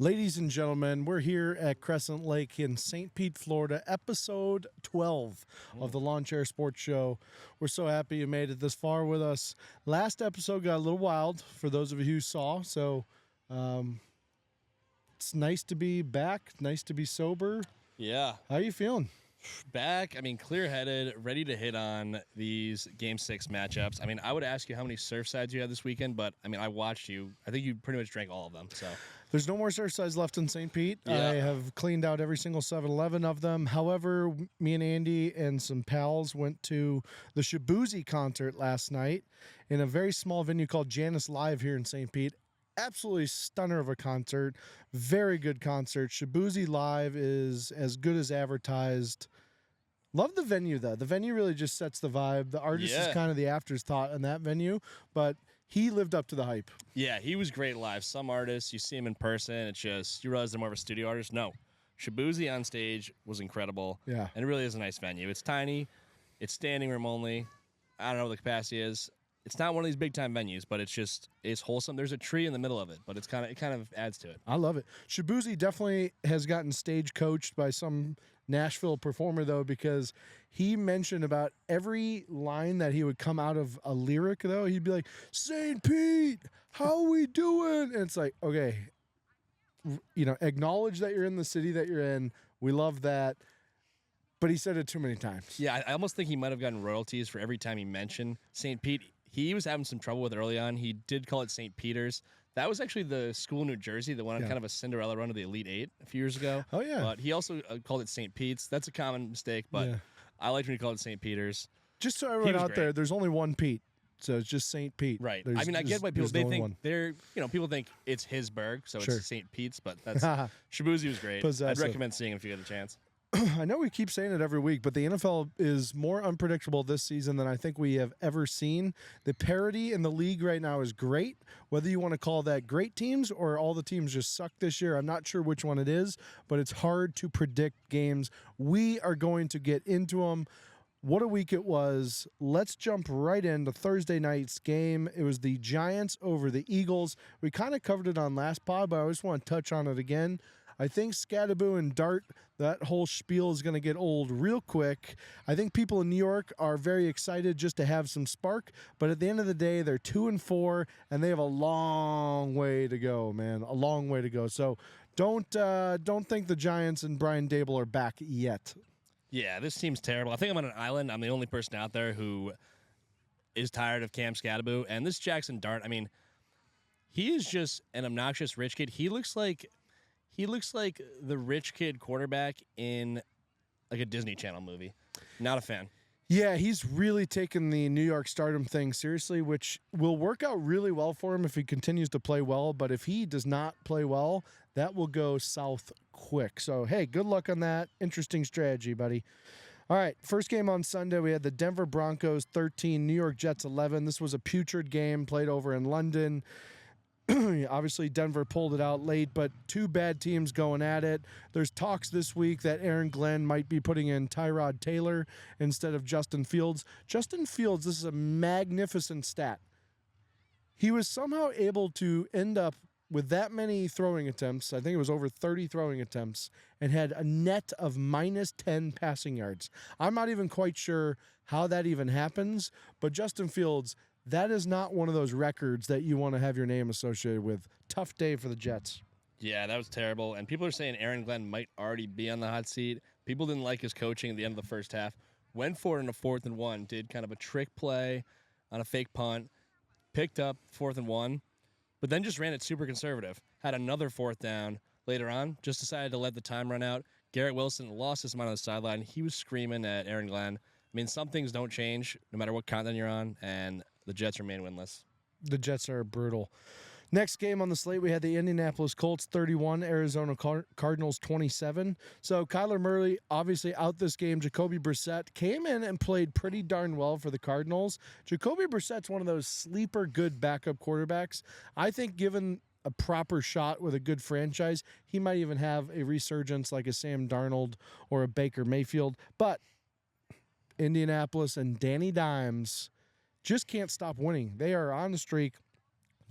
Ladies and gentlemen, we're here at Crescent Lake in St. Pete, Florida, episode 12 of the Lawn Chair Sports Show. We're so happy you made it this far with us. Last episode got a little wild for those of you who saw, so it's nice to be back, nice to be sober. Yeah. How are you feeling? Back, clear-headed, ready to hit on these Game 6 matchups. I would ask you how many surf sides you had this weekend, but, I watched you. I think you pretty much drank all of them, so. There's no more surf sides left in St. Pete. Yeah. I have cleaned out every single 7-Eleven of them. However, me and Andy and some pals went to the Shabuzi concert last night in a very small venue called Janice Live here in St. Pete. Absolutely stunner of a concert. Very good concert. Shabuzi Live is as good as advertised. Love the venue, though. The venue really just sets the vibe. The artist is kind of the afterthought in that venue, but he lived up to the hype. Yeah, he was great live. Some artists, you see him in person, it's just, you realize they're more of a studio artist. No. Shabuzi on stage was incredible. Yeah. And it really is a nice venue. It's tiny. It's standing room only. I don't know what the capacity is. It's not one of these big-time venues, but it's wholesome. There's a tree in the middle of it, but it kind of adds to it. I love it. Shabuzi definitely has gotten stage coached by some Nashville performer, though, because he mentioned about every line that he would come out of a lyric, though. He'd be like, St. Pete, how we doing? And it's like, okay, acknowledge that you're in the city that you're in. We love that. But he said it too many times. Yeah, I almost think he might have gotten royalties for every time he mentioned St. Pete. He was having some trouble with it early on. He did call it St. Peter's. That was actually the school in New Jersey that went on kind of a Cinderella run to the Elite Eight a few years ago. Oh, yeah. But he also called it St. Pete's. That's a common mistake, but I liked when he called it St. Peter's. Just so everyone out there, there's only one Pete. So it's just St. Pete. Right. I get why people people think it's his burg, so it's St. Pete's, but that's Shabuzi was great. I'd recommend seeing him if you get a chance. I know we keep saying it every week, but the NFL is more unpredictable this season than I think we have ever seen. The parity in the league right now is great. Whether you want to call that great teams or all the teams just suck this year, I'm not sure which one it is, but it's hard to predict games. We are going to get into them. What a week it was. Let's jump right into Thursday night's game. It was the Giants over the Eagles. We kind of covered it on last pod, but I just want to touch on it again. I think Scadaboo and Dart, that whole spiel is going to get old real quick. I think people in New York are very excited just to have some spark, but at the end of the day, they're 2-4, and they have a long way to go, man. A long way to go. So don't think the Giants and Brian Dable are back yet. Yeah, this team's terrible. I think I'm on an island. I'm the only person out there who is tired of Cam Scadaboo. And this Jackson Dart, he is just an obnoxious rich kid. He looks like the rich kid quarterback in like a Disney Channel movie. Not a fan. Yeah, he's really taken the New York stardom thing seriously, which will work out really well for him if he continues to play well. But if he does not play well, that will go south quick. So, hey, good luck on that. Interesting strategy, buddy. All right, first game on Sunday, we had the Denver Broncos 13, New York Jets 11. This was a putrid game played over in London. Obviously, Denver pulled it out late, but two bad teams going at it. There's talks this week that Aaron Glenn might be putting in Tyrod Taylor instead of Justin Fields. Justin Fields, this is a magnificent stat. He was somehow able to end up with that many throwing attempts. I think it was over 30 throwing attempts, and had a net of minus 10 passing yards. I'm not even quite sure how that even happens, but Justin Fields, that is not one of those records that you want to have your name associated with. Tough day for the Jets. Yeah, that was terrible. And people are saying Aaron Glenn might already be on the hot seat. People didn't like his coaching at the end of the first half. Went for it in a 4th and 1. Did kind of a trick play on a fake punt. Picked up 4th and 1. But then just ran it super conservative. Had another 4th down later on. Just decided to let the time run out. Garrett Wilson lost his mind on the sideline. He was screaming at Aaron Glenn. Some things don't change no matter what continent you're on. And the Jets remain winless. The Jets are brutal. Next game on the slate, we had the Indianapolis Colts 31, Arizona Cardinals 27. So Kyler Murray obviously out this game. Jacoby Brissett came in and played pretty darn well for the Cardinals. Jacoby Brissett's one of those sleeper good backup quarterbacks. I think given a proper shot with a good franchise, he might even have a resurgence like a Sam Darnold or a Baker Mayfield. But Indianapolis and Danny Dimes just can't stop winning. They are on the streak.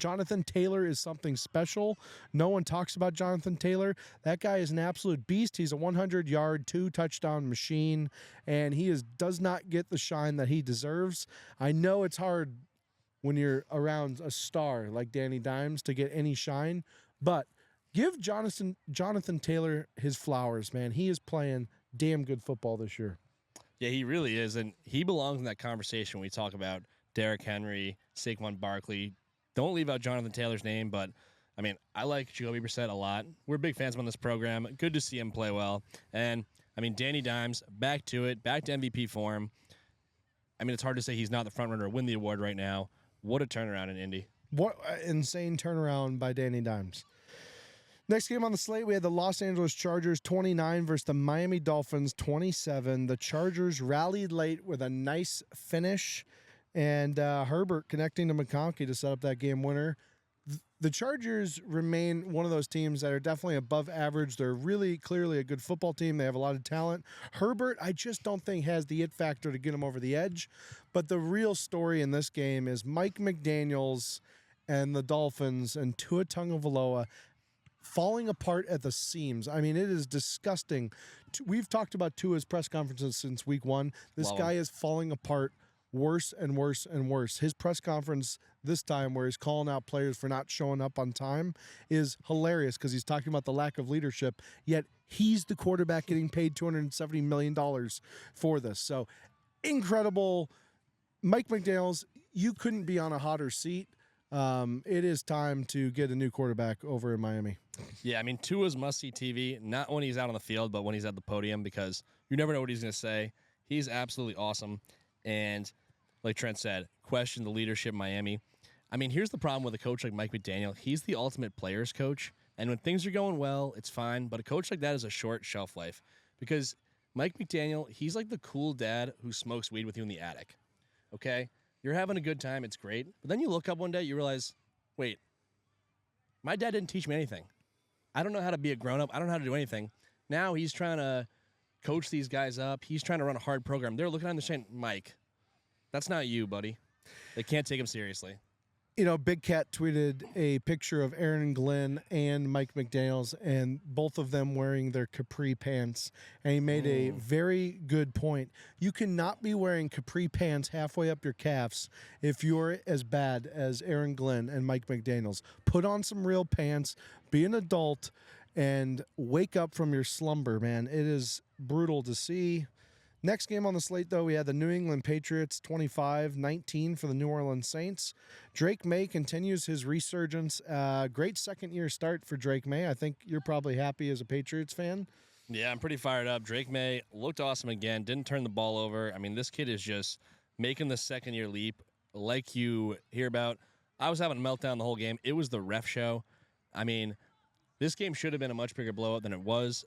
Jonathan Taylor is something special. No one talks about Jonathan Taylor. That guy is an absolute beast. He's a 100-yard, 2-touchdown machine, and he does not get the shine that he deserves. I know it's hard when you're around a star like Danny Dimes to get any shine, but give Jonathan Taylor his flowers, man. He is playing damn good football this year. Yeah, he really is, and he belongs in that conversation when we talk about Derrick Henry, Saquon Barkley. Don't leave out Jonathan Taylor's name, but, I mean, I like Jacoby Brissett a lot. We're big fans of him on this program. Good to see him play well. And, I mean, Danny Dimes, back to it, back to MVP form. I mean, it's hard to say he's not the front runner to win the award right now. What a turnaround in Indy. What insane turnaround by Danny Dimes. Next game on the slate, we had the Los Angeles Chargers 29 versus the Miami Dolphins 27. The Chargers rallied late with a nice finish, and Herbert connecting to McConkey to set up that game winner. The Chargers remain one of those teams that are definitely above average. They're really clearly a good football team. They have a lot of talent. Herbert, I just don't think has the it factor to get him over the edge. But the real story in this game is Mike McDaniels and the Dolphins and Tua Tagovailoa falling apart at the seams. I mean, it is disgusting. We've talked about Tua's press conferences since week one. This guy is falling apart worse and worse and worse. His press conference this time, where he's calling out players for not showing up on time, is hilarious because he's talking about the lack of leadership, yet he's the quarterback getting paid $270 million for this. So incredible. Mike McDaniels, you couldn't be on a hotter seat. It is time to get a new quarterback over in Miami. Yeah, I mean, Tua's must-see TV, not when he's out on the field, but when he's at the podium, because you never know what he's going to say. He's absolutely awesome. And like Trent said, question the leadership in Miami. I mean, here's the problem with a coach like Mike McDaniel. He's the ultimate players coach. And when things are going well, it's fine. But a coach like that is a short shelf life. Because Mike McDaniel, he's like the cool dad who smokes weed with you in the attic. Okay? You're having a good time. It's great. But then you look up one day, you realize, wait, my dad didn't teach me anything. I don't know how to be a grown-up. I don't know how to do anything. Now he's trying to coach these guys up. He's trying to run a hard program. They're looking at him and saying, Mike, that's not you, buddy. They can't take him seriously. You know, Big Cat tweeted a picture of Aaron Glenn and Mike McDaniels, and both of them wearing their capri pants. And he made a very good point. You cannot be wearing capri pants halfway up your calves if you're as bad as Aaron Glenn and Mike McDaniels. Put on some real pants, be an adult, and wake up from your slumber, man. It is brutal to see. Next game on the slate, though, we had the New England Patriots 25-19 for the New Orleans Saints. Drake May continues his resurgence. Great second-year start for Drake May. I think you're probably happy as a Patriots fan. Yeah, I'm pretty fired up. Drake May looked awesome again, didn't turn the ball over. I mean, this kid is just making the second-year leap like you hear about. I was having a meltdown the whole game. It was the ref show. I mean, this game should have been a much bigger blowout than it was.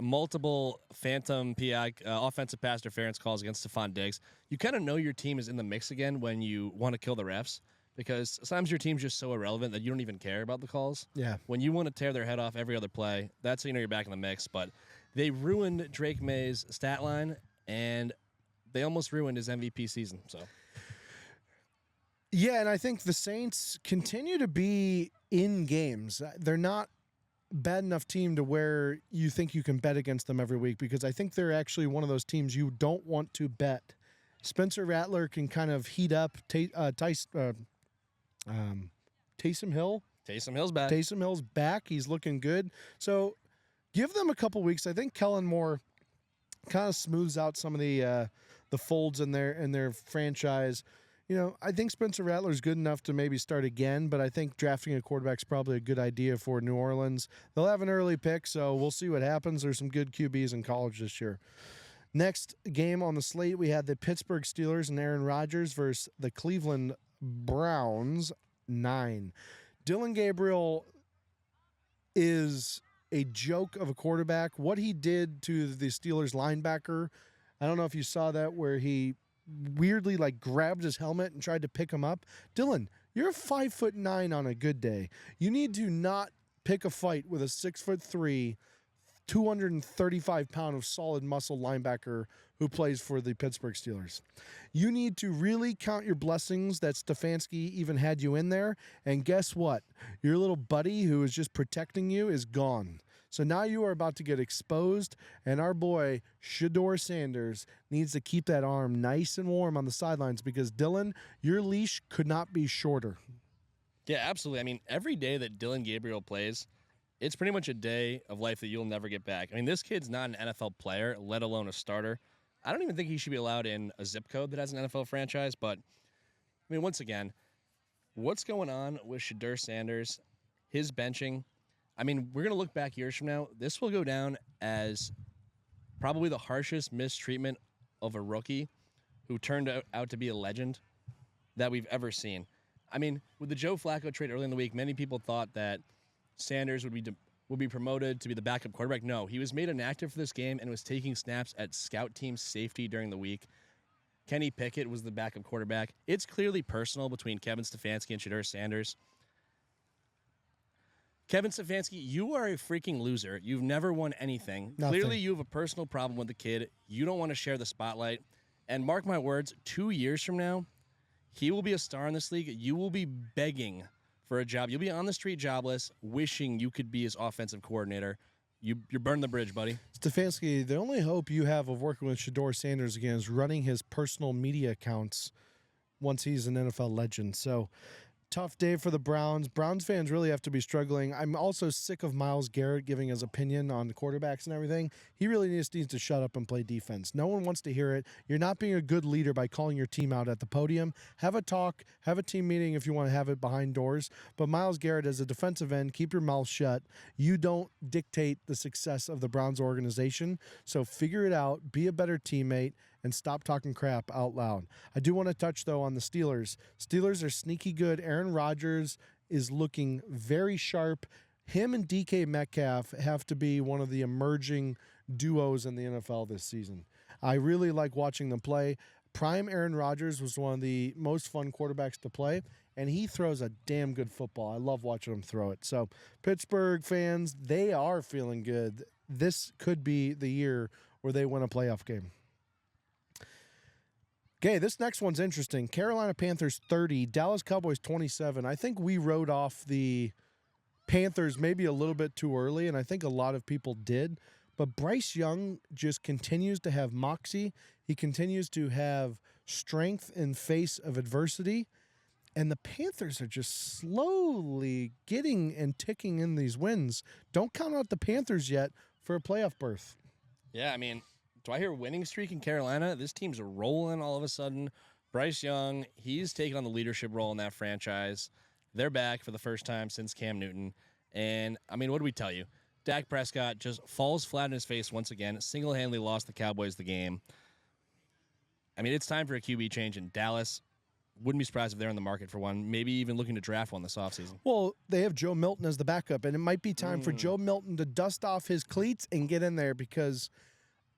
Multiple phantom PI, offensive pass interference calls against Stephon Diggs. You kind of know your team is in the mix again when you want to kill the refs, because sometimes your team's just so irrelevant that you don't even care about the calls. Yeah. When you want to tear their head off every other play, that's how you know you're back in the mix. But they ruined Drake May's stat line, and they almost ruined his MVP season. So. Yeah, and I think the Saints continue to be in games. They're not bad enough team to where you think you can bet against them every week, because I think they're actually one of those teams you don't want to bet. Spencer Rattler can kind of heat up. Taysom Hill. Taysom Hill's back. Taysom Hill's back. He's looking good. So give them a couple weeks. I think Kellen Moore kind of smooths out some of the folds in their franchise. You know, I think Spencer Rattler's good enough to maybe start again, but I think drafting a quarterback's probably a good idea for New Orleans. They'll have an early pick, so we'll see what happens. There's some good QBs in college this year. Next game on the slate, we had the Pittsburgh Steelers and Aaron Rodgers versus the Cleveland Browns, 9. Dylan Gabriel is a joke of a quarterback. What he did to the Steelers linebacker, I don't know if you saw that, where he weirdly grabbed his helmet and tried to pick him up. Dylan, you're 5'9" on a good day. You need to not pick a fight with a 6'3", 235-pound of solid muscle linebacker who plays for the Pittsburgh Steelers. You need to really count your blessings that Stefanski even had you in there. And guess what? Your little buddy who is just protecting you is gone. So now you are about to get exposed, and our boy, Shedeur Sanders, needs to keep that arm nice and warm on the sidelines because, Dylan, your leash could not be shorter. Yeah, absolutely. I mean, every day that Dylan Gabriel plays, it's pretty much a day of life that you'll never get back. I mean, this kid's not an NFL player, let alone a starter. I don't even think he should be allowed in a zip code that has an NFL franchise. But, I mean, once again, what's going on with Shedeur Sanders, his benching? I mean, we're going to look back years from now. This will go down as probably the harshest mistreatment of a rookie who turned out to be a legend that we've ever seen. I mean, with the Joe Flacco trade early in the week, many people thought that Sanders would be promoted to be the backup quarterback. No, he was made inactive for this game and was taking snaps at scout team safety during the week. Kenny Pickett was the backup quarterback. It's clearly personal between Kevin Stefanski and Shedeur Sanders. Kevin Stefanski, you are a freaking loser. You've never won anything. Nothing. Clearly, you have a personal problem with the kid. You don't want to share the spotlight. And mark my words, 2 years from now, he will be a star in this league. You will be begging for a job. You'll be on the street jobless, wishing you could be his offensive coordinator. You're burning the bridge, buddy. Stefanski, the only hope you have of working with Shedeur Sanders again is running his personal media accounts once he's an NFL legend. So, tough day for the Browns. Browns fans really have to be struggling. I'm also sick of Myles Garrett giving his opinion on the quarterbacks and everything. He really just needs to shut up and play defense. No one wants to hear it. You're not being a good leader by calling your team out at the podium. Have a talk, have a team meeting if you want to have it behind doors. But Myles Garrett, as a defensive end, keep your mouth shut. You don't dictate the success of the Browns organization. So figure it out, be a better teammate, and stop talking crap out loud. I do want to touch, though, on the Steelers. Steelers are sneaky good. Aaron Rodgers is looking very sharp. Him and DK Metcalf have to be one of the emerging duos in the NFL this season. I really like watching them play. Prime Aaron Rodgers was one of the most fun quarterbacks to play, and he throws a damn good football. I love watching him throw it. So, Pittsburgh fans, they are feeling good. This could be the year where they win a playoff game. Okay, this next one's interesting. Carolina Panthers 30, Dallas Cowboys 27. I think we wrote off the Panthers maybe a little bit too early, and I think a lot of people did. But Bryce Young just continues to have moxie. He continues to have strength in face of adversity. And the Panthers are just slowly getting and ticking in these wins. Don't count out the Panthers yet for a playoff berth. Yeah, I mean, do I hear winning streak in Carolina? This team's rolling all of a sudden. Bryce Young, he's taken on the leadership role in that franchise. They're back for the first time since Cam Newton. And, I mean, what do we tell you? Dak Prescott just falls flat on his face once again, single-handedly lost the Cowboys the game. I mean, it's time for a QB change in Dallas. Wouldn't be surprised if they're in the market for one, maybe even looking to draft one this offseason. Well, they have Joe Milton as the backup, and it might be time for Joe Milton to dust off his cleats and get in there because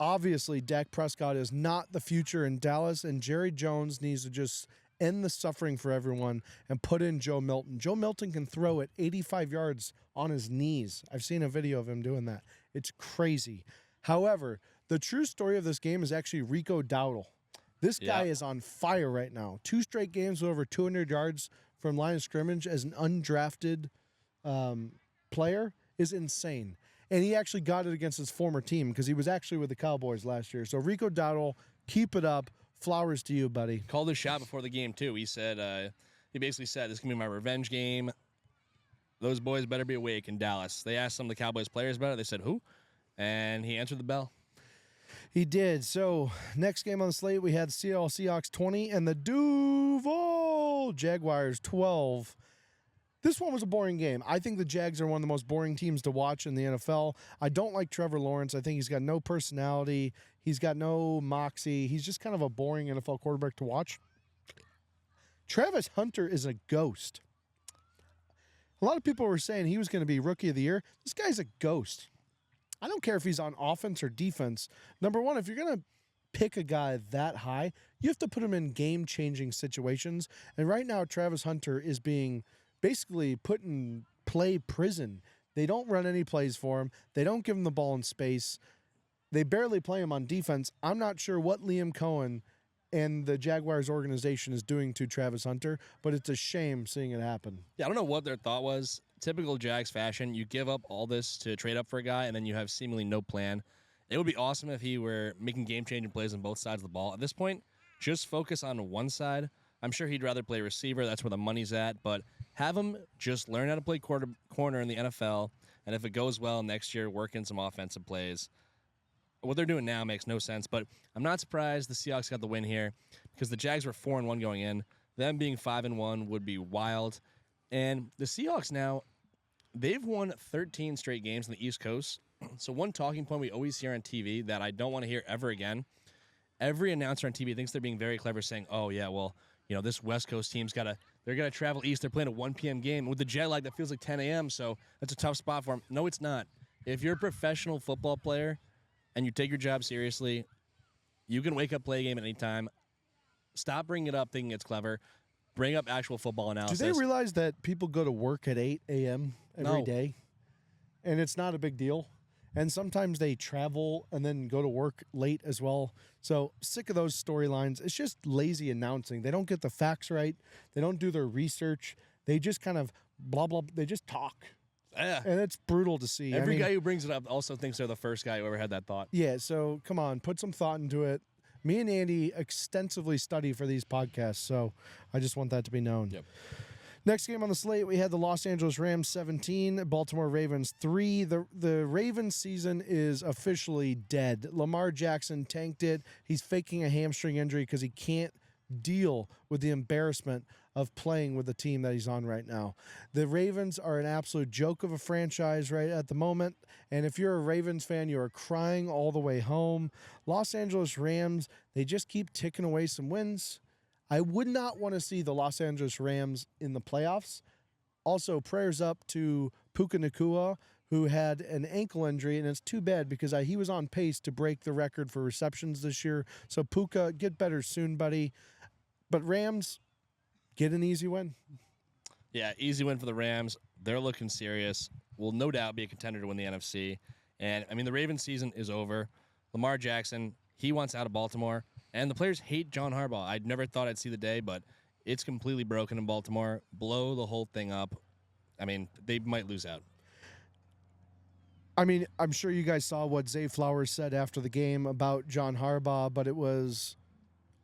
obviously Dak Prescott is not the future in Dallas, and Jerry Jones needs to just end the suffering for everyone and put in Joe Milton. Joe Milton can throw it 85 yards on his knees. I've seen a video of him doing that. It's crazy. However, the true story of this game is actually Rico Dowdle. This guy is on fire right now. 2 straight games with over 200 yards from line of scrimmage as an undrafted player is insane. And he actually got it against his former team because he was actually with the Cowboys last year. So Rico Dowdle, keep it up. Flowers to you, buddy. Called his shot before the game, too. He said, he basically said, this is going to be my revenge game. Those boys better be awake in Dallas. They asked some of the Cowboys players about it. They said, who? And he answered the bell. He did. So next game on the slate, we had Seattle Seahawks 20 and the Duval Jaguars 12. This one was a boring game. I think the Jags are one of the most boring teams to watch in the NFL. I don't like Trevor Lawrence. I think he's got no personality. He's got no moxie. He's just kind of a boring NFL quarterback to watch. Travis Hunter is a ghost. A lot of people were saying he was going to be Rookie of the Year. This guy's a ghost. I don't care if he's on offense or defense. Number one, if you're going to pick a guy that high, you have to put him in game-changing situations. And right now, Travis Hunter is being basically put in play prison They don't run any plays for him. They don't give him the ball in space. They barely play him on defense. I'm not sure what Liam Cohen and the Jaguars organization is doing to Travis Hunter, but it's a shame seeing it happen. Yeah, I don't know what their thought was. Typical Jags fashion, you give up all this to trade up for a guy, and then you have seemingly no plan. It would be awesome if he were making game-changing plays on both sides of the ball. At this point, just focus on one side. I'm sure he'd rather play receiver. That's where the money's at. But have him just learn how to play corner in the NFL, and if it goes well next year, work in some offensive plays. What they're doing now makes no sense, but I'm not surprised the Seahawks got the win here because the Jags were 4-1 going in. Them being 5-1 would be wild. And the Seahawks now, they've won 13 straight games on the East Coast. So one talking point we always hear on TV that I don't want to hear ever again, every announcer on TV thinks they're being very clever saying, oh, yeah, well, you know, this West Coast team's they're going to travel east. They're playing a 1 p.m. game. With the jet lag, that feels like 10 a.m., so that's a tough spot for them. No, it's not. If you're a professional football player and you take your job seriously, you can wake up, play a game at any time. Stop bringing it up thinking it's clever. Bring up actual football analysis. Do they realize that people go to work at 8 a.m. every day? And it's not a big deal? And sometimes they travel and then go to work late as well. So sick of those storylines. It's just lazy announcing. They don't get the facts right. They don't do their research. They just kind of blah, blah. They just talk. Yeah. And it's brutal to see. Every guy who brings it up also thinks they're the first guy who ever had that thought. Yeah, so come on, put some thought into it. Me and Andy extensively study for these podcasts, so I just want that to be known. Yep. Next game on the slate, we had the Los Angeles Rams 17, Baltimore Ravens 3. The Ravens season is officially dead. Lamar Jackson tanked it. He's faking a hamstring injury because he can't deal with the embarrassment of playing with the team that he's on right now. The Ravens are an absolute joke of a franchise right at the moment, and if you're a Ravens fan, you are crying all the way home. Los Angeles Rams, they just keep ticking away some wins. I would not want to see the Los Angeles Rams in the playoffs. Also, prayers up to Puka Nacua, who had an ankle injury, and it's too bad because he was on pace to break the record for receptions this year. So, Puka, get better soon, buddy. But Rams, get an easy win. Yeah, easy win for the Rams. They're looking serious. Will no doubt be a contender to win the NFC. And, I mean, the Ravens season is over. Lamar Jackson, he wants out of Baltimore. And the players hate John Harbaugh. I never thought I'd see the day, but it's completely broken in Baltimore. Blow the whole thing up. I mean, they might lose out. I mean, I'm sure you guys saw what Zay Flowers said after the game about John Harbaugh, but it was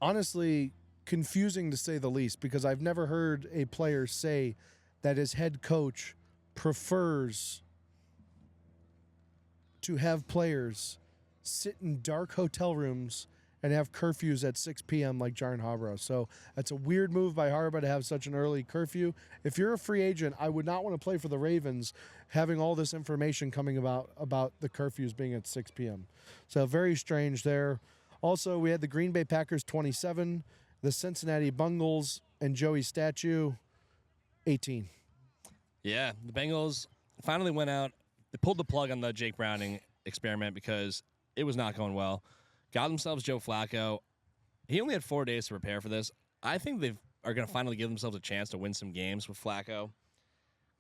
honestly confusing to say the least because I've never heard a player say that his head coach prefers to have players sit in dark hotel rooms and have curfews at 6 p.m. like John Harbaugh. So that's a weird move by Harbaugh to have such an early curfew. If you're a free agent, I would not want to play for the Ravens having all this information coming about the curfews being at 6 p.m. So very strange there. Also, we had the Green Bay Packers 27, the Cincinnati Bengals and Joey Statue 18. Yeah, the Bengals finally went out. They pulled the plug on the Jake Browning experiment because it was not going well. Got themselves Joe Flacco. He only had 4 days to prepare for this. I think they are going to finally give themselves a chance to win some games with Flacco.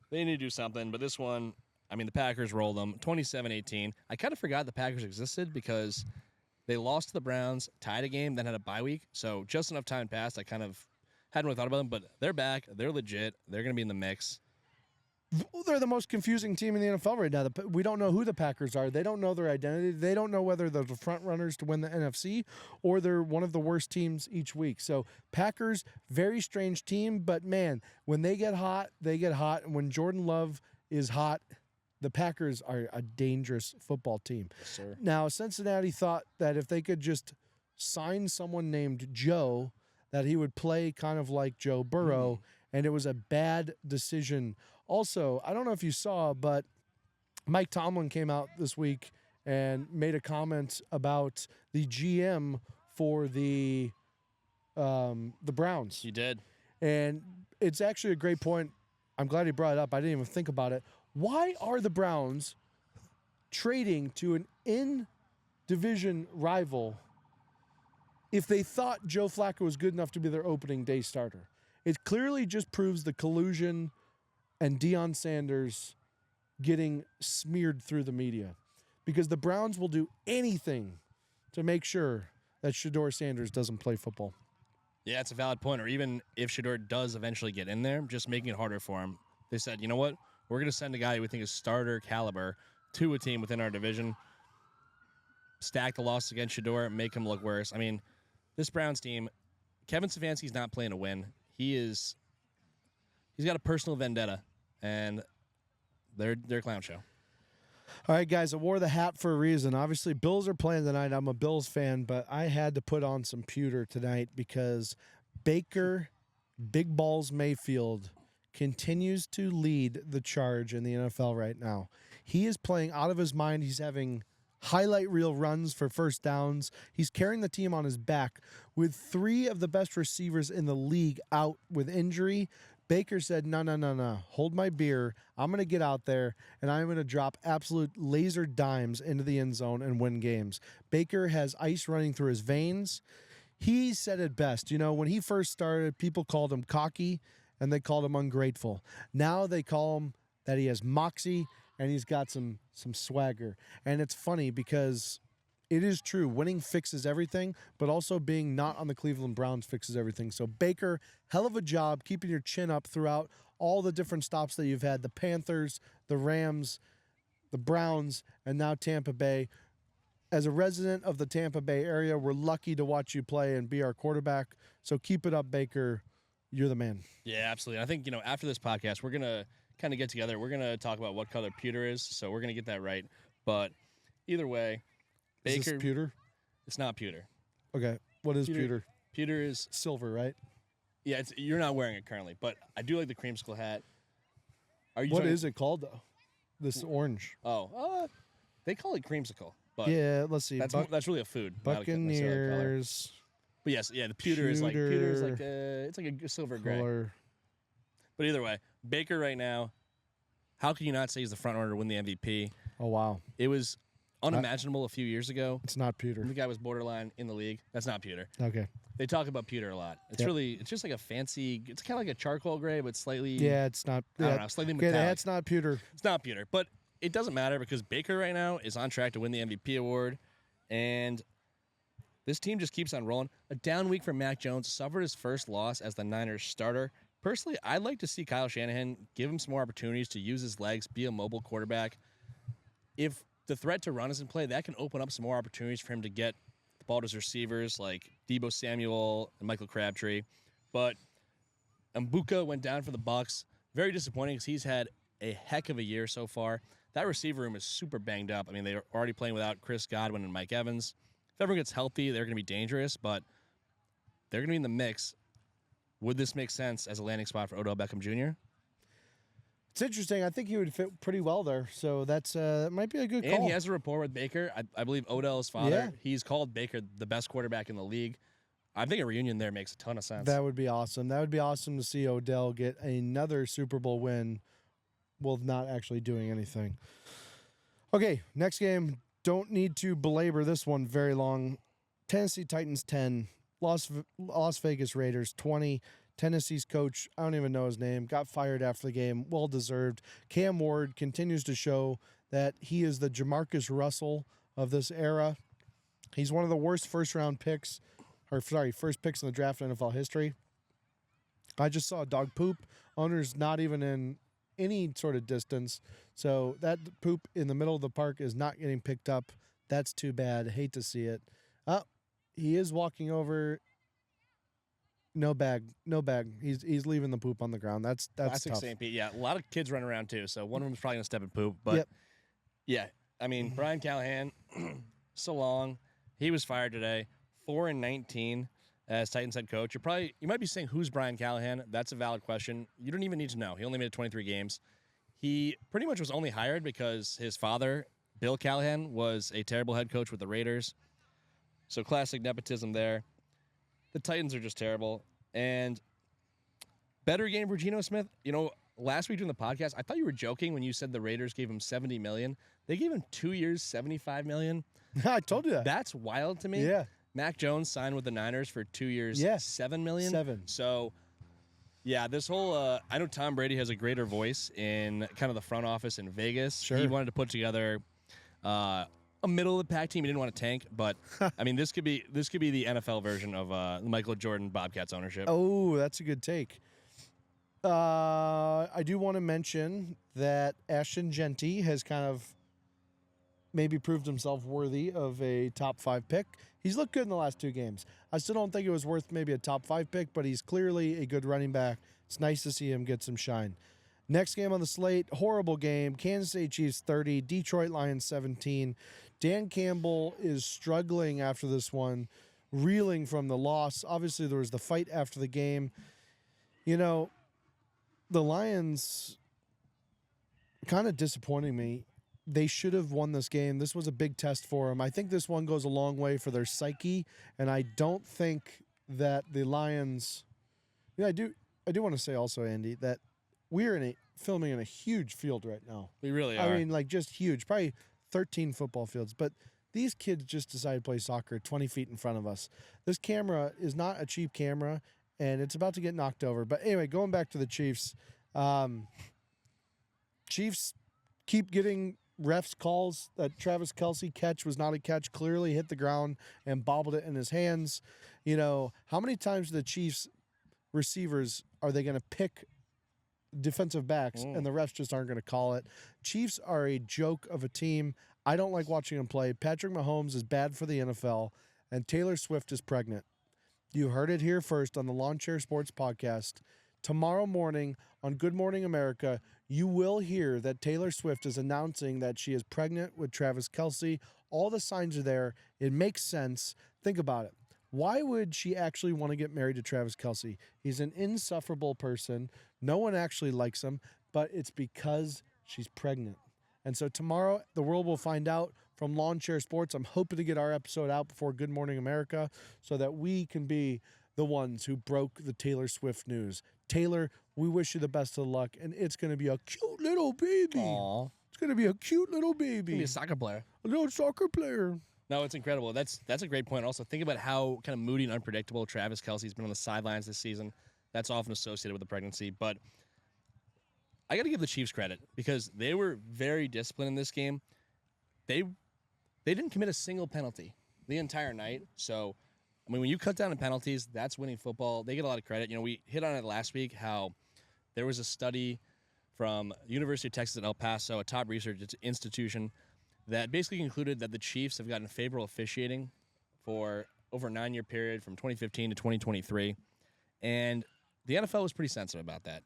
They need to do something, but this one, I mean, the Packers rolled them 27-18. I kind of forgot the Packers existed because they lost to the Browns, tied a game, then had a bye week. So just enough time passed. I kind of hadn't really thought about them, but they're back. They're legit. They're going to be in the mix. They're the most confusing team in the NFL right now. We don't know who the Packers are. They don't know their identity. They don't know whether they're the front runners to win the NFC or they're one of the worst teams each week. So Packers, very strange team, but man, when they get hot, they get hot. And when Jordan Love is hot, the Packers are a dangerous football team. Yes, sir. Now, Cincinnati thought that if they could just sign someone named Joe, that he would play kind of like Joe Burrow, and it was a bad decision. Also, I don't know if you saw, but Mike Tomlin came out this week and made a comment about the GM for the Browns. He did. And it's actually a great point. I'm glad he brought it up. I didn't even think about it. Why are the Browns trading to an in-division rival if they thought Joe Flacco was good enough to be their opening day starter? It clearly just proves the collusion and Deion Sanders getting smeared through the media because the Browns will do anything to make sure that Shedeur Sanders doesn't play football. Yeah, it's a valid point. Or even if Shedeur does eventually get in there, just making it harder for him. They said, you know what? We're going to send a guy who we think is starter caliber to a team within our division, stack the loss against Shedeur, make him look worse. I mean, this Browns team, Kevin Stefanski's not playing to win. He's got a personal vendetta, and they're a clown show. All right, guys, I wore the hat for a reason. Obviously, Bills are playing tonight. I'm a Bills fan, but I had to put on some pewter tonight because Baker Big Balls Mayfield continues to lead the charge in the NFL right now. He is playing out of his mind. He's having highlight reel runs for first downs. He's carrying the team on his back with 3 of the best receivers in the league out with injury. Baker said, no, hold my beer. I'm going to get out there, and I'm going to drop absolute laser dimes into the end zone and win games. Baker has ice running through his veins. He said it best. You know, when he first started, people called him cocky, and they called him ungrateful. Now they call him that he has moxie, and he's got some swagger. And it's funny because it is true. Winning fixes everything, but also being not on the Cleveland Browns fixes everything. So Baker, hell of a job keeping your chin up throughout all the different stops that you've had. The Panthers, the Rams, the Browns, and now Tampa Bay. As a resident of the Tampa Bay area, we're lucky to watch you play and be our quarterback. So keep it up, Baker. You're the man. Yeah, absolutely. I think, after this podcast, we're going to kind of get together. We're going to talk about what color pewter is, so we're going to get that right. But either way, Baker, is this pewter? It's not pewter. Okay. What is pewter? Pewter is silver, right? Yeah, you're not wearing it currently, but I do like the creamsicle hat. What is it called though? This orange. Oh, they call it creamsicle. But yeah, let's see. That's really a food. Buccaneers. But yes, yeah, the pewter is like it's like a silver gray. But either way, Baker right now, how can you not say he's the front runner to win the MVP? Oh wow, it was unimaginable a few years ago. It's not pewter. The guy was borderline in the league. That's not pewter. Okay. They talk about pewter a lot. It's it's just like a fancy, it's kind of like a charcoal gray, but slightly. Yeah, it's not. I don't know, slightly metallic. Yeah, it's not pewter. It's not pewter, but it doesn't matter because Baker right now is on track to win the MVP award, and this team just keeps on rolling. A down week for Mac Jones, suffered his first loss as the Niners starter. Personally, I'd like to see Kyle Shanahan give him some more opportunities to use his legs, be a mobile quarterback. If the threat to run is in play, that can open up some more opportunities for him to get the ball to his receivers like Deebo Samuel and Michael Crabtree. But Mbuka went down for the Bucs. Very disappointing because he's had a heck of a year so far. That receiver room is super banged up. I mean, they're already playing without Chris Godwin and Mike Evans. If everyone gets healthy, they're going to be dangerous, but they're going to be in the mix. Would this make sense as a landing spot for Odell Beckham Jr.? It's interesting. I think he would fit pretty well there. So that might be a good call. And he has a rapport with Baker. I believe Odell's father. Yeah. He's called Baker the best quarterback in the league. I think a reunion there makes a ton of sense. That would be awesome. That would be awesome to see Odell get another Super Bowl win while not actually doing anything. Okay, next game. Don't need to belabor this one very long. Tennessee Titans 10. Las Vegas Raiders 20. Tennessee's coach, I don't even know his name, got fired after the game. Well deserved. Cam Ward continues to show that he is the Jamarcus Russell of this era. He's one of the worst first picks in the draft in NFL history. I just saw a dog poop. Owner's not even in any sort of distance. So that poop in the middle of the park is not getting picked up. That's too bad. Hate to see it. He is walking over. No bag. He's leaving the poop on the ground. That's classic tough. St. Pete. Yeah, a lot of kids running around too. So one of them's probably gonna step in poop. But yeah, I mean Brian Callahan, so long. He was fired today. 4-19 as Titans head coach. You might be saying who's Brian Callahan? That's a valid question. You don't even need to know. He only made 23 games. He pretty much was only hired because his father, Bill Callahan, was a terrible head coach with the Raiders. So classic nepotism there. The Titans are just terrible. And better game for Geno Smith. Last week during the podcast, I thought you were joking when you said the Raiders gave him $70 million. They gave him 2 years, $75 million. I told you that. That's wild to me. Yeah. Mac Jones signed with the Niners for 2 years, $7 million. $7. So Yeah, this whole I know Tom Brady has a greater voice in kind of the front office in Vegas. Sure. He wanted to put together a middle of the pack team. He didn't want to tank, but I mean this could be the NFL version of Michael Jordan Bobcats ownership. Oh, that's a good take. I do want to mention that Ashton Genty has kind of maybe proved himself worthy of a top 5 pick. He's looked good in the last 2 games. I still don't think it was worth maybe a top 5 pick, but he's clearly a good running back. It's nice to see him get some shine. Next game on the slate, horrible game. Kansas City Chiefs 30, Detroit Lions 17. Dan Campbell is struggling after this one, reeling from the loss. Obviously, there was the fight after the game. You know, the Lions kind of disappointing me. They should have won this game. This was a big test for them. I think this one goes a long way for their psyche, and I don't think that the Lions. Yeah, I do want to say also, Andy, that we're filming in a huge field right now. We really are. I mean, like just huge, probably 13 football fields. But these kids just decided to play soccer 20 feet in front of us. This camera is not a cheap camera, and it's about to get knocked over. But anyway, going back to the Chiefs, Chiefs keep getting refs calls. That Travis Kelce catch was not a catch, clearly hit the ground and bobbled it in his hands. You know, how many times do the Chiefs receivers are they going to pick defensive backs and the refs just aren't going to call it? Chiefs are a joke of a team. I don't like watching them play. Patrick Mahomes is bad for the NFL, and Taylor Swift is pregnant. You heard it here first on the Lawn Chair Sports Podcast. Tomorrow morning on Good Morning America, you will hear that Taylor Swift is announcing that she is pregnant with Travis Kelce. All the signs are there. It makes sense. Think about it. Why would she actually want to get married to Travis Kelce? He's an insufferable person. No one actually likes him, but it's because she's pregnant. And so tomorrow, the world will find out from Lawn Chair Sports. I'm hoping to get our episode out before Good Morning America so that we can be the ones who broke the Taylor Swift news. Taylor, we wish you the best of luck, and it's going to be a cute little baby. Aww. It's going to be a cute little baby. Be a soccer player. A little soccer player. No, it's incredible. That's a great point. Also, think about how kind of moody and unpredictable Travis Kelce's been on the sidelines this season. That's often associated with the pregnancy. But I got to give the Chiefs credit because they were very disciplined in this game. They didn't commit a single penalty the entire night. So, I mean, when you cut down on penalties, that's winning football. They get a lot of credit. You know, we hit on it last week how there was a study from University of Texas at El Paso, a top research institution, that basically concluded that the Chiefs have gotten favorable officiating for over a 9-year period from 2015 to 2023. And the NFL was pretty sensitive about that.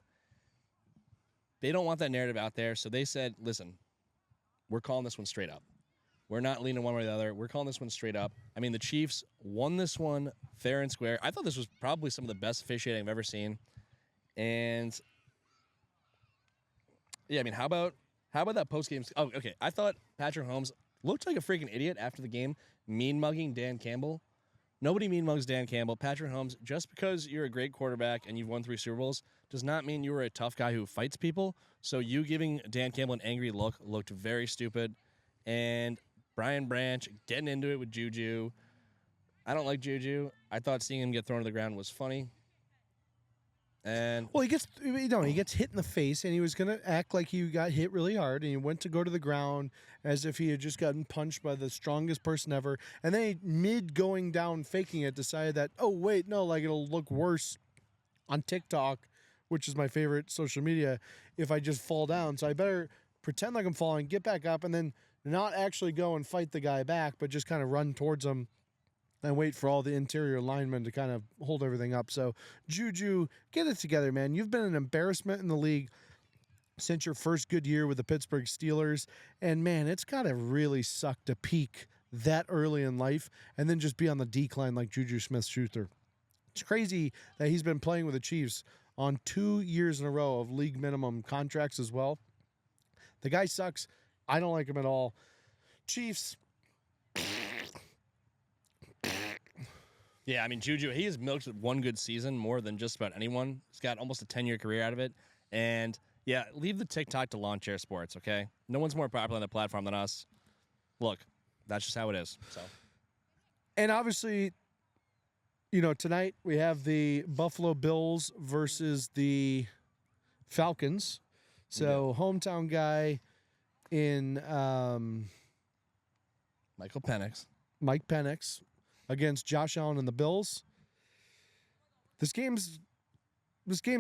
They don't want that narrative out there, so they said, listen, we're calling this one straight up. We're not leaning one way or the other. We're calling this one straight up. I mean, the Chiefs won this one fair and square. I thought this was probably some of the best officiating I've ever seen. And, yeah, I mean, how about that post-game? Oh, okay. I thought Patrick Mahomes looked like a freaking idiot after the game, mean-mugging Dan Campbell. Nobody mean-mugs Dan Campbell. Patrick Mahomes, just because you're a great quarterback and you've won 3 Super Bowls does not mean you were a tough guy who fights people. So you giving Dan Campbell an angry look looked very stupid. And Brian Branch getting into it with Juju. I don't like Juju. I thought seeing him get thrown to the ground was funny. And well, he gets hit in the face, and he was going to act like he got hit really hard, and he went to go to the ground as if he had just gotten punched by the strongest person ever. And then he, mid going down, faking it, decided that, oh, wait, no, like it'll look worse on TikTok, which is my favorite social media, if I just fall down. So I better pretend like I'm falling, get back up, and then not actually go and fight the guy back, but just kind of run towards him and wait for all the interior linemen to kind of hold everything up. So, Juju, get it together, man. You've been an embarrassment in the league since your first good year with the Pittsburgh Steelers. And, man, it's got to really suck to peak that early in life and then just be on the decline like Juju Smith-Schuster. It's crazy that he's been playing with the Chiefs on 2 years in a row of league minimum contracts as well. The guy sucks. I don't like him at all. Chiefs. yeah, I mean, Juju, he has milked one good season more than just about anyone. He's got almost a 10-year career out of it. And, yeah, leave the TikTok to Lawn Chair Sports, okay? No one's more popular on the platform than us. Look, that's just how it is. So, and obviously, tonight we have the Buffalo Bills versus the Falcons. So hometown guy in Michael Penix. Mike Penix against Josh Allen and the Bills. This game's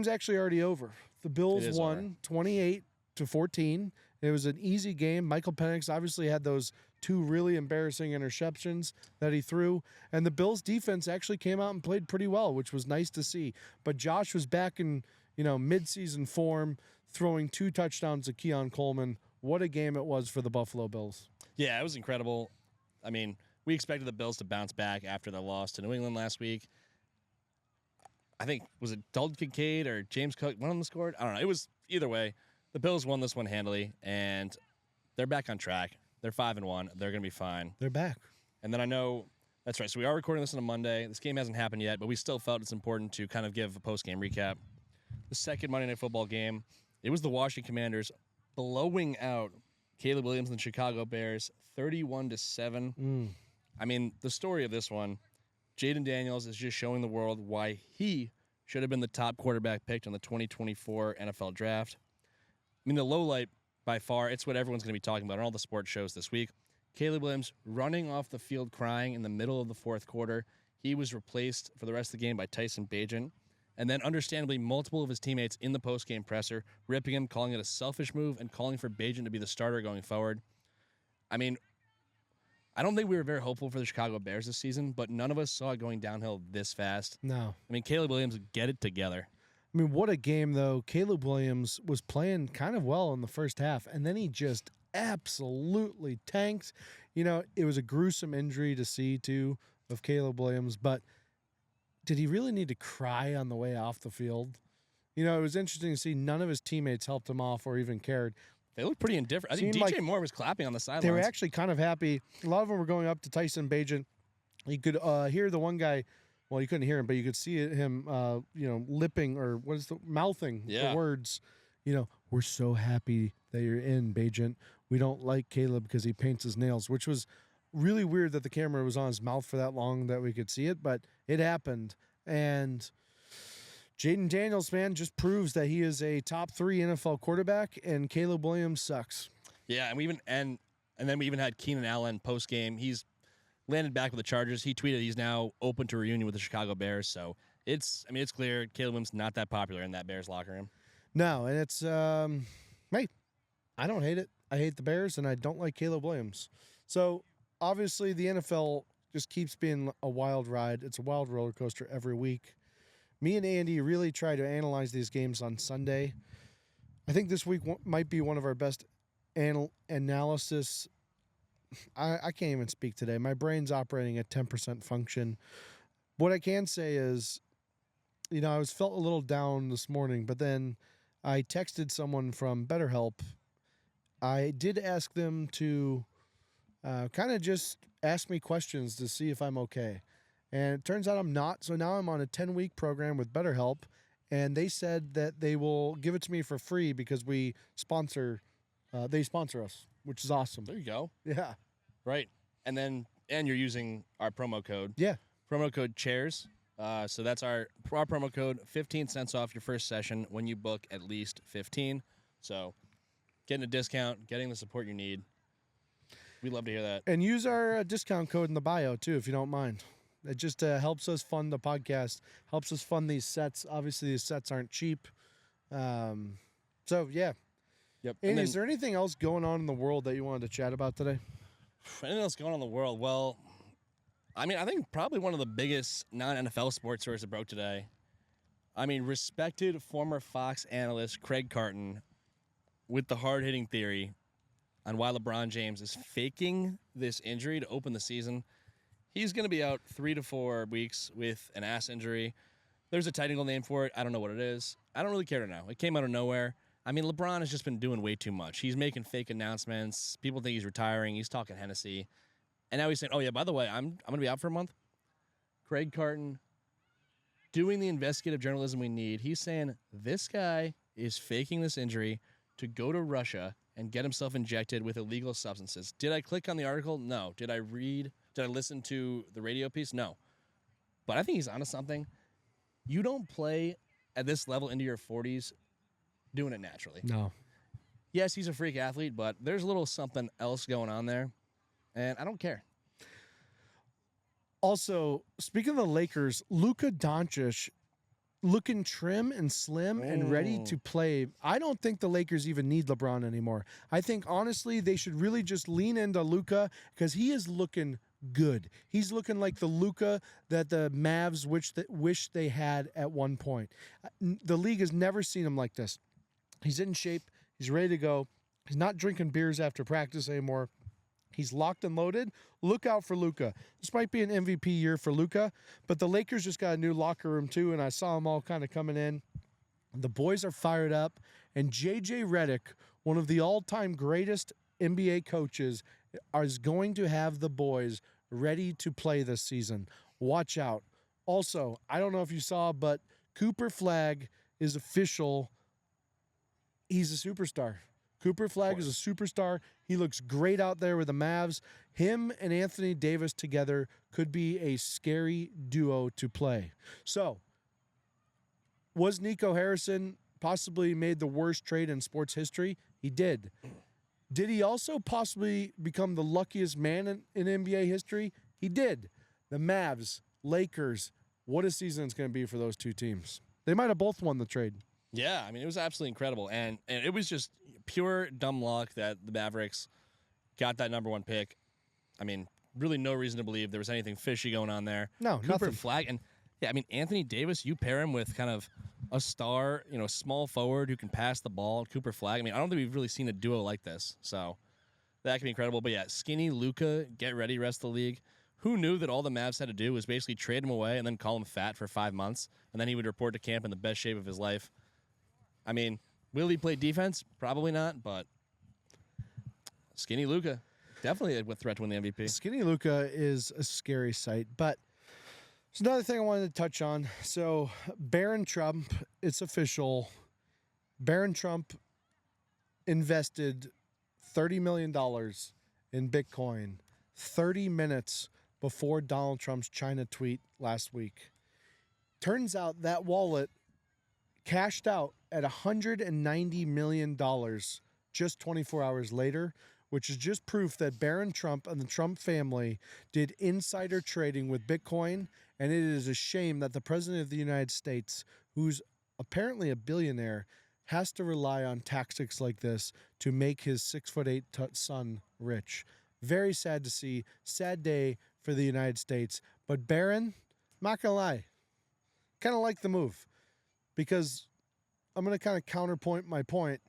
actually already over. The Bills won 28-14. It was an easy game. Michael Penix obviously had those 2 really embarrassing interceptions that he threw, and the Bills defense actually came out and played pretty well, which was nice to see. But Josh was back in, midseason form, throwing 2 touchdowns to Keon Coleman. What a game it was for the Buffalo Bills. Yeah, it was incredible. I mean, we expected the Bills to bounce back after their loss to New England last week. I think, was it Dalton Kincaid or James Cook? One of them scored? I don't know. It was either way. The Bills won this one handily, and they're back on track. They're 5-1. They're going to be fine. They're back. And then I know, that's right, so we are recording this on a Monday. This game hasn't happened yet, but we still felt it's important to kind of give a post-game recap. The second Monday Night Football game, it was the Washington Commanders blowing out Caleb Williams and the Chicago Bears 31-7. I mean, the story of this one, Jaden Daniels is just showing the world why he should have been the top quarterback picked in the 2024 NFL Draft. I mean, the low light by far, it's what everyone's going to be talking about on all the sports shows this week. Caleb Williams running off the field crying in the middle of the fourth quarter. He was replaced for the rest of the game by Tyson Bagent. And then, understandably, multiple of his teammates in the post-game presser ripping him, calling it a selfish move, and calling for Bagent to be the starter going forward. I mean, I don't think we were very hopeful for the Chicago Bears this season, but none of us saw it going downhill this fast. No. I mean, Caleb Williams, get it together. I mean, what a game, though. Caleb Williams was playing kind of well in the first half, and then he just absolutely tanked. It was a gruesome injury to see, too, of Caleb Williams, but did he really need to cry on the way off the field? It was interesting to see none of his teammates helped him off or even cared. They looked pretty indifferent. I think DJ Moore was clapping on the sidelines. They were actually kind of happy. A lot of them were going up to Tyson Bagent. You could hear the one guy. Well, you couldn't hear him, but you could see him, lipping or mouthing the words. We're so happy that you're in, Bagent. We don't like Caleb because he paints his nails, which was really weird that the camera was on his mouth for that long that we could see it, but it happened. And Jaden Daniels, man, just proves that he is a top 3 NFL quarterback, and Caleb Williams sucks. Yeah, and then we even had Keenan Allen post game. He's landed back with the Chargers. He tweeted he's now open to reunion with the Chicago Bears. So it's clear Caleb Williams not that popular in that Bears locker room. No, and it's hey, I don't hate it. I hate the Bears, and I don't like Caleb Williams. So obviously the NFL just keeps being a wild ride. It's a wild roller coaster every week. Me and Andy really try to analyze these games on Sunday. I think this week might be one of our best analysis. I can't even speak today. My brain's operating at 10% function. What I can say is, I felt a little down this morning, but then I texted someone from BetterHelp. I did ask them to kind of just ask me questions to see if I'm okay. And it turns out I'm not. So now I'm on a 10-week program with BetterHelp, and they said that they will give it to me for free because they sponsor us, which is awesome. There you go. Yeah. Right. And you're using our promo code. Yeah. Promo code CHAIRS. So that's our promo code, 15 cents off your first session when you book at least 15. So getting a discount, getting the support you need. We'd love to hear that. And use our discount code in the bio, too, if you don't mind. It just helps us fund the podcast, helps us fund these sets. Obviously, these sets aren't cheap. So, yeah. Yep. And is there anything else going on in the world that you wanted to chat about today? Anything else going on in the world? Well, I think probably one of the biggest non-NFL sports stories that broke today. Respected former Fox analyst Craig Carton with the hard-hitting theory on why LeBron James is faking this injury to open the season. He's going to be out 3 to 4 weeks with an ass injury. There's a technical name for it. I don't know what it is. I don't really care to know. It came out of nowhere. LeBron has just been doing way too much. He's making fake announcements. People think he's retiring. He's talking Hennessy. And now he's saying, oh, yeah, by the way, I'm going to be out for a month. Craig Carton doing the investigative journalism we need. He's saying this guy is faking this injury to go to Russia and get himself injected with illegal substances. Did I click on the article? No. Did I listen to the radio piece? No. but I think he's onto something. You don't play at this level into your 40s doing it naturally. No. Yes, he's a freak athlete, but there's a little something else going on there, and I don't care. Also, speaking of the Lakers, Luka Doncic looking trim and slim and ready to play. I don't think the Lakers even need LeBron anymore. I think, honestly, they should really just lean into Luka because he is looking good. He's looking like the Luka that the Mavs wish they had at one point. The league has never seen him like this. He's in shape. He's ready to go. He's not drinking beers after practice anymore. He's locked and loaded. Look out for Luka. This might be an MVP year for Luka, but the Lakers just got a new locker room too, and I saw them all kind of coming in. The boys are fired up, and J.J. Redick, one of the all-time greatest NBA coaches, is going to have the boys ready to play this season. Watch out. Also, I don't know if you saw, but Cooper Flagg is official. He's a superstar. Cooper Flagg is a superstar. He looks great out there with the Mavs. Him and Anthony Davis together could be a scary duo to play. So, was Nico Harrison possibly made the worst trade in sports history? He did. Did he also possibly become the luckiest man in NBA history? He did. The Mavs, Lakers, what a season it's going to be for those two teams. They might have both won the trade. Yeah, I mean, it was absolutely incredible. And it was just pure dumb luck that the Mavericks got that number 1 pick. I mean, really no reason to believe there was anything fishy going on there. No, Cooper nothing. Flagg. And, yeah, I mean, Anthony Davis, you pair him with kind of a star, small forward who can pass the ball. Cooper Flagg. I mean, I don't think we've really seen a duo like this. So that could be incredible. But, yeah, skinny Luka, get ready, rest of the league. Who knew that all the Mavs had to do was basically trade him away and then call him fat for 5 months, and then he would report to camp in the best shape of his life? I mean, will he play defense? Probably not, but skinny Luka, definitely a threat to win the MVP. Skinny Luka is a scary sight, but there's another thing I wanted to touch on. So, Barron Trump, it's official. Barron Trump invested $30 million in Bitcoin 30 minutes before Donald Trump's China tweet last week. Turns out that wallet cashed out at $190 million just 24 hours later, which is just proof that Barron Trump and the Trump family did insider trading with Bitcoin, and it is a shame that the President of the United States, who's apparently a billionaire, has to rely on tactics like this to make his 6'8" son rich. Very sad to see. Sad day for the United States. But Barron, I'm not going to lie, kind of like the move. Because I'm going to kind of counterpoint my point.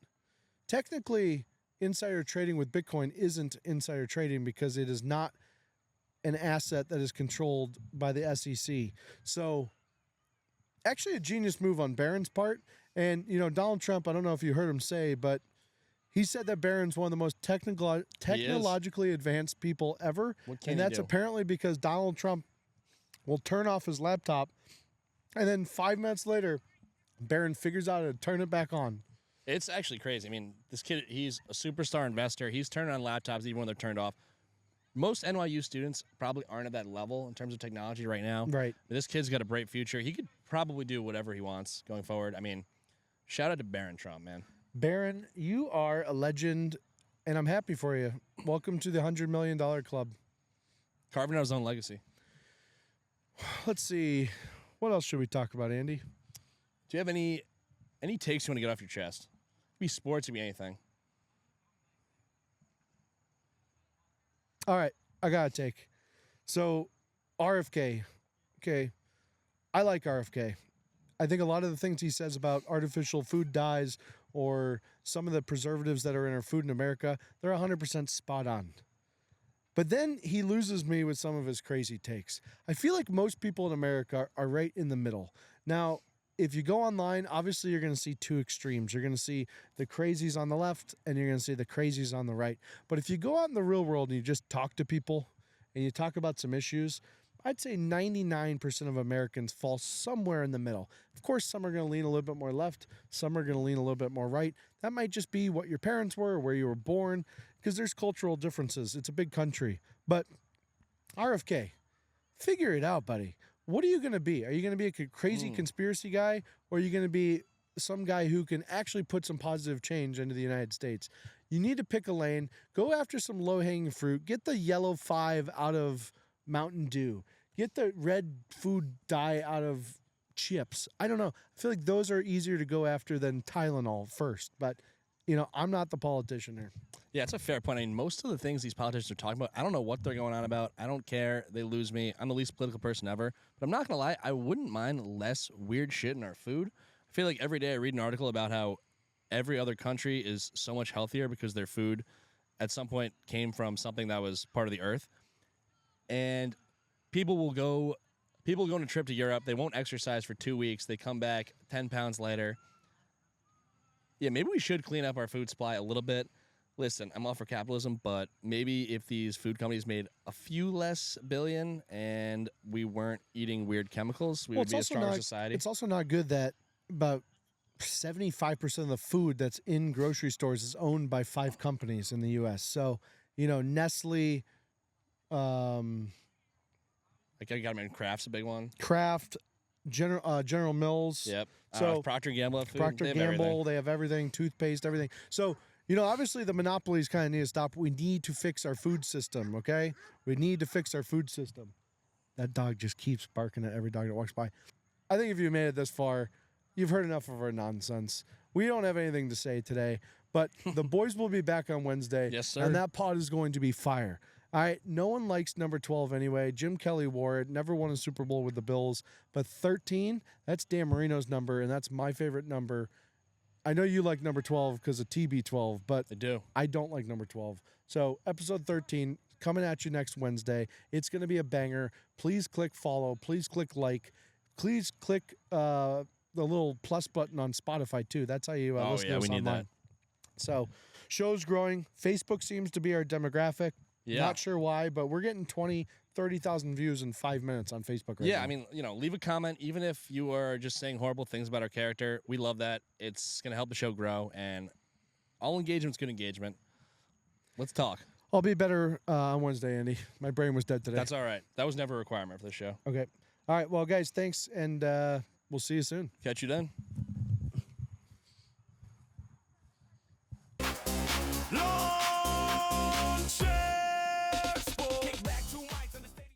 Technically, insider trading with Bitcoin isn't insider trading because it is not an asset that is controlled by the SEC. So, actually a genius move on Barron's part. And, Donald Trump, I don't know if you heard him say, but he said that Barron's one of the most technologically advanced people ever. And that's apparently because Donald Trump will turn off his laptop, and then 5 minutes later, Barron figures out how to turn it back on. It's actually crazy. I mean, this kid, he's a superstar investor. He's turning on laptops even when they're turned off. Most NYU students probably aren't at that level in terms of technology right now. Right. But this kid's got a bright future. He could probably do whatever he wants going forward. I mean, shout out to Barron Trump, man. Barron, you are a legend, and I'm happy for you. Welcome to the $100 million club. Carving out his own legacy. Let's see. What else should we talk about, Andy? Do you have any takes you want to get off your chest? It could be sports, it could be anything. All right, I got a take. So, RFK. Okay, I like RFK. I think a lot of the things he says about artificial food dyes or some of the preservatives that are in our food in America, they're 100% spot on. But then he loses me with some of his crazy takes. I feel like most people in America are right in the middle. Now, if you go online, obviously you're going to see two extremes. You're going to see the crazies on the left and you're going to see the crazies on the right. But if you go out in the real world and you just talk to people and you talk about some issues, I'd say 99% of Americans fall somewhere in the middle. Of course, some are going to lean a little bit more left. Some are going to lean a little bit more right. That might just be what your parents were, where you were born, because there's cultural differences. It's a big country. But RFK, figure it out, buddy. what are you going to be? Are you going to be a crazy conspiracy guy, or are you going to be some guy who can actually put some positive change into the United States? You need to pick a lane, go after some low-hanging fruit, get the yellow 5 out of Mountain Dew, get the red food dye out of chips. I don't know. I feel like those are easier to go after than Tylenol first, but I'm not the politician here. Yeah, it's a fair point. I mean, most of the things these politicians are talking about, I don't know what they're going on about. I don't care. They lose me. I'm the least political person ever. But I'm not going to lie, I wouldn't mind less weird shit in our food. I feel like every day I read an article about how every other country is so much healthier because their food at some point came from something that was part of the earth. And people will go on a trip to Europe. They won't exercise for 2 weeks. They come back 10 pounds later. Yeah, maybe we should clean up our food supply a little bit. Listen, I'm all for capitalism, but maybe if these food companies made a few less billion and we weren't eating weird chemicals, we would be a stronger society. It's also not good that about 75% of the food that's in grocery stores is owned by 5 companies in the U.S. So, Nestle, like I got them in Kraft's a big one. Kraft, General Mills. Yep. So Procter & Gamble have food. Procter & Gamble, they have everything, toothpaste, everything. So, obviously the monopolies kind of need to stop. We need to fix our food system, okay? We need to fix our food system. That dog just keeps barking at every dog that walks by. I think if you made it this far, you've heard enough of our nonsense. We don't have anything to say today, but the boys will be back on Wednesday. Yes, sir. And that pod is going to be fire. All right, no one likes number 12 anyway. Jim Kelly wore it, never won a Super Bowl with the Bills. But 13, that's Dan Marino's number, and that's my favorite number. I know you like number 12 because of TB12, but I do. I don't like number 12. So episode 13 coming at you next Wednesday. It's going to be a banger. Please click follow. Please click like. Please click the little plus button on Spotify too. That's how you listen to us we need online. that. So show's growing. Facebook seems to be our demographic. Yeah. Not sure why, but we're getting 20, 30,000 views in 5 minutes on Facebook right now. Yeah, I mean, leave a comment. Even if you are just saying horrible things about our character, we love that. It's going to help the show grow, and all engagement's good engagement. Let's talk. I'll be better on Wednesday, Andy. My brain was dead today. That's all right. That was never a requirement for the show. Okay. All right. Well, guys, thanks, and we'll see you soon. Catch you then.